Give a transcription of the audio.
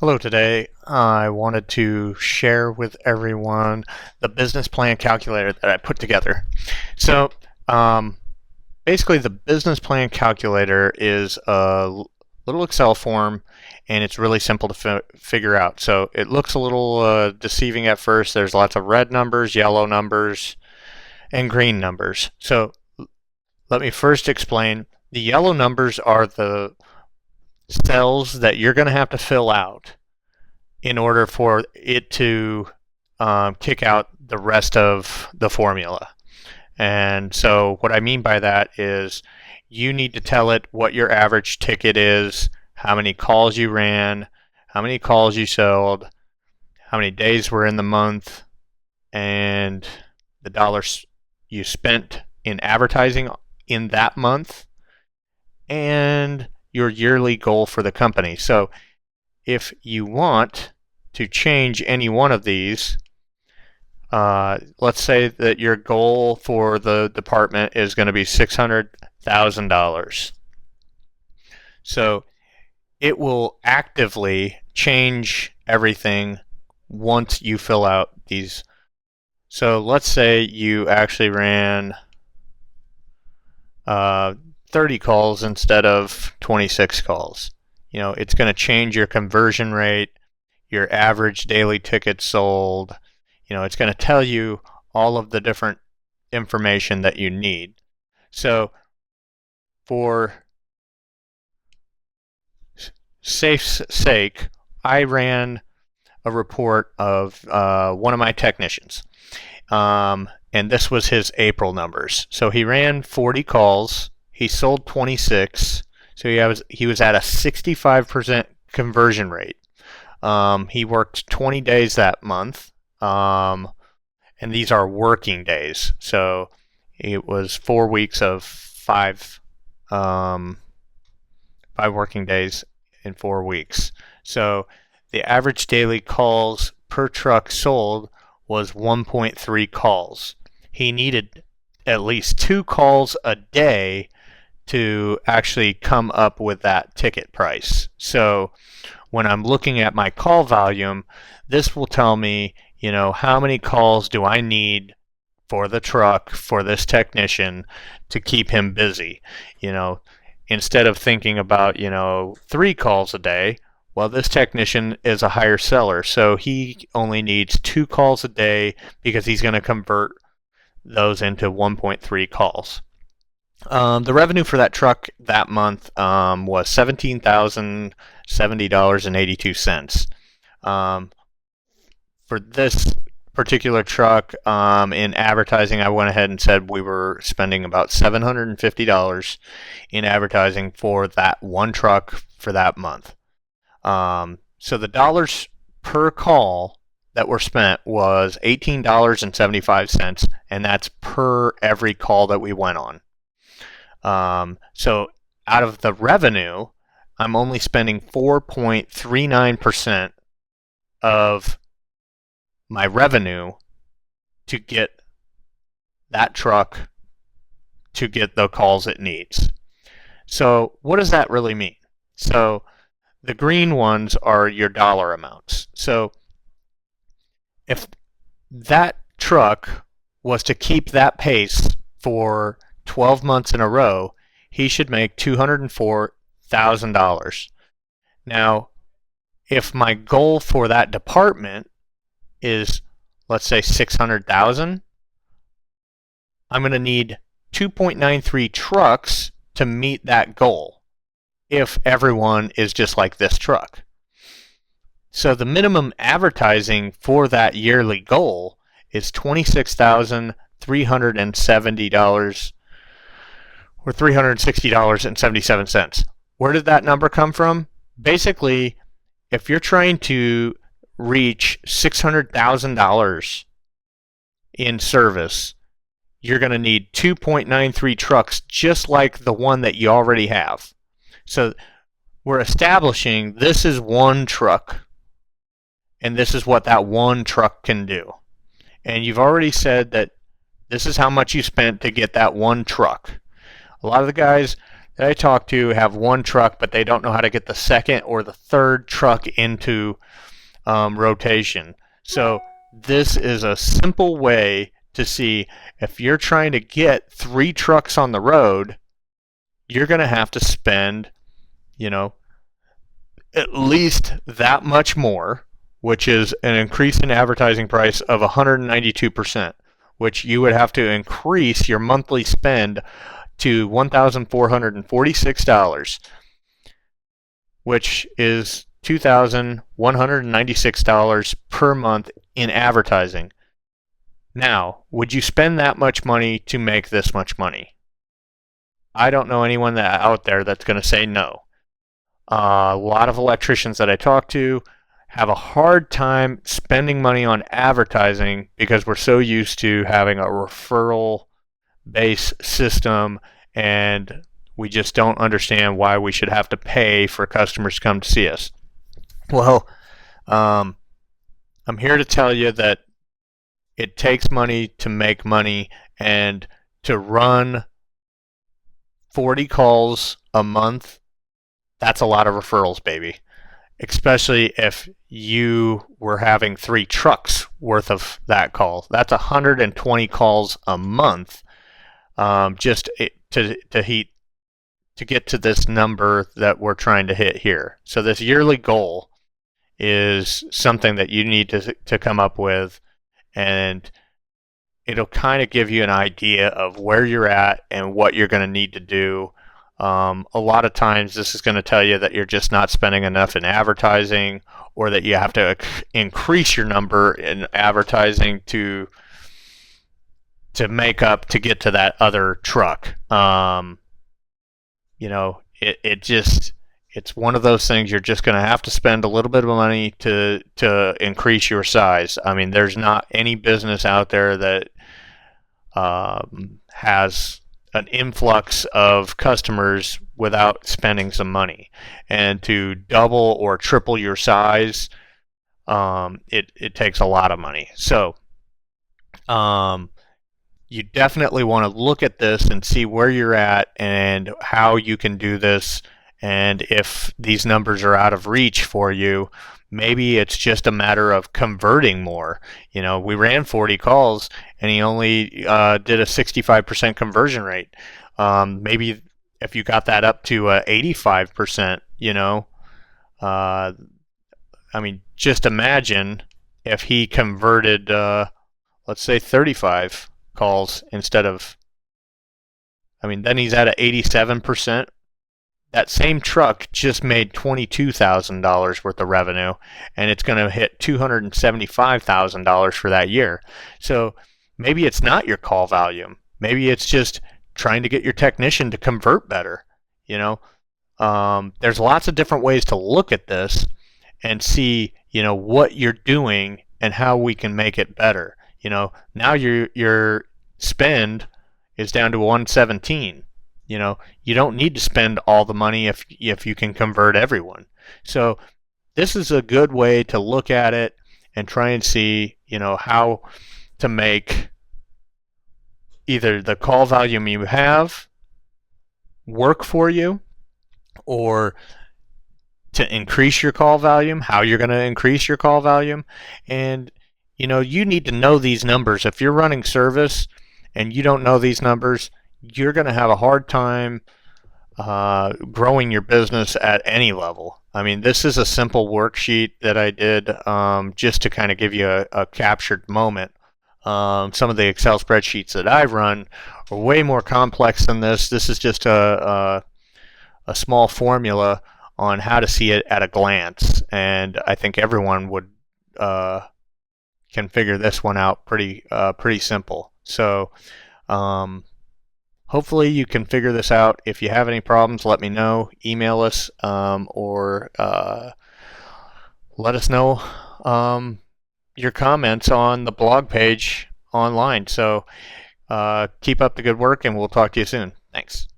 Hello, today I wanted to share with everyone the business plan calculator that I put together. So, um, basically, the business plan calculator is a little Excel form and it's really simple to figure out. So, it looks a little deceiving at first. There's lots of red numbers, yellow numbers, and green numbers. So, let me first explain. The yellow numbers are the cells that you're going to have to fill out in order for it to kick out the rest of the formula. And so what I mean by that is you need to tell it what your average ticket is, how many calls you ran, how many calls you sold, how many days were in the month, and the dollars you spent in advertising in that month, and your yearly goal for the company. So if you want to change any one of these, let's say that your goal for the department is going to be $600,000. So it will actively change everything once you fill out these. So let's say you actually ran 30 calls instead of 26 calls. It's going to change your conversion rate, your average daily tickets sold. It's going to tell you all of the different information that you need. So for safe's sake, I ran a report of one of my technicians. And this was his April numbers. So he ran 40 calls. He sold 26. So he was at a 65% conversion rate. He worked 20 days that month, and these are working days. So it was 4 weeks of five working days in 4 weeks. So the average daily calls per truck sold was 1.3 calls. He needed at least 2 calls a day to actually come up with that ticket price. So when I'm looking at my call volume, this will tell me, how many calls do I need for the truck, for this technician to keep him busy. Instead of thinking about, 3 calls a day, well, this technician is a higher seller, so he only needs 2 calls a day because he's going to convert those into 1.3 calls. The revenue for that truck that month was $17,070.82. For this particular truck, in advertising, I went ahead and said we were spending about $750 in advertising for that one truck for that month. So the dollars per call that were spent was $18.75, and that's per every call that we went on. So out of the revenue, I'm only spending 4.39% of my revenue to get that truck to get the calls it needs. So what does that really mean? So the green ones are your dollar amounts. So if that truck was to keep that pace for 12 months in a row, he should make $204,000. Now, if my goal for that department is, let's say, 600,000, I'm going to need 2.93 trucks to meet that goal if everyone is just like this truck. So the minimum advertising for that yearly goal is $26,370 or $360.77. Where did that number come from? Basically, if you're trying to reach $600,000 in service, you're going to need 2.93 trucks just like the one that you already have. So we're establishing this is one truck, and this is what that one truck can do. And you've already said that this is how much you spent to get that one truck. A lot of the guys that I talk to have one truck, but they don't know how to get the second or the third truck into rotation. So this is a simple way to see if you're trying to get 3 trucks on the road, you're going to have to spend, at least that much more, which is an increase in advertising price of 192%, which you would have to increase your monthly spend to $1,446, which is $2,196 per month in advertising. Now, would you spend that much money to make this much money? I don't know anyone out there that's going to say no. A lot of electricians that I talk to have a hard time spending money on advertising because we're so used to having a referral-based system, and we just don't understand why we should have to pay for customers to come to see us. Well, I'm here to tell you that it takes money to make money, and to run 40 calls a month, that's a lot of referrals, baby. Especially if you were having 3 trucks worth of that call. That's 120 calls a month, just to get to this number that we're trying to hit here. So this yearly goal is something that you need to come up with, and it'll kind of give you an idea of where you're at and what you're going to need to do. A lot of times this is going to tell you that you're just not spending enough in advertising, or that you have to increase your number in advertising to make up to get to that other truck. It's one of those things you're just going to have to spend a little bit of money to increase your size. I mean, there's not any business out there that has an influx of customers without spending some money. And to double or triple your size, it takes a lot of money. So you definitely want to look at this and see where you're at and how you can do this. And if these numbers are out of reach for you, maybe it's just a matter of converting more. We ran 40 calls and he only did a 65% conversion rate. Maybe if you got that up to 85%, just imagine if he converted, let's say 35 calls instead of, then he's at 87%. That same truck just made $22,000 worth of revenue, and it's going to hit $275,000 for that year. So maybe it's not your call volume. Maybe it's just trying to get your technician to convert better. There's lots of different ways to look at this and see, what you're doing and how we can make it better. Now your spend is down to 117. You don't need to spend all the money if you can convert everyone. So this is a good way to look at it and try and see, how to make either the call volume you have work for you, or to increase your call volume, how you're going to increase your call volume. And, you need to know these numbers. If you're running service and you don't know these numbers, you're going to have a hard time growing your business at any level. This is a simple worksheet that I did just to kind of give you a captured moment. Some of the Excel spreadsheets that I've run are way more complex than this. This is just a small formula on how to see it at a glance, and I think everyone would can figure this one out pretty simple. So hopefully you can figure this out. If you have any problems, let me know. Email us or let us know your comments on the blog page online. So keep up the good work, and we'll talk to you soon. Thanks.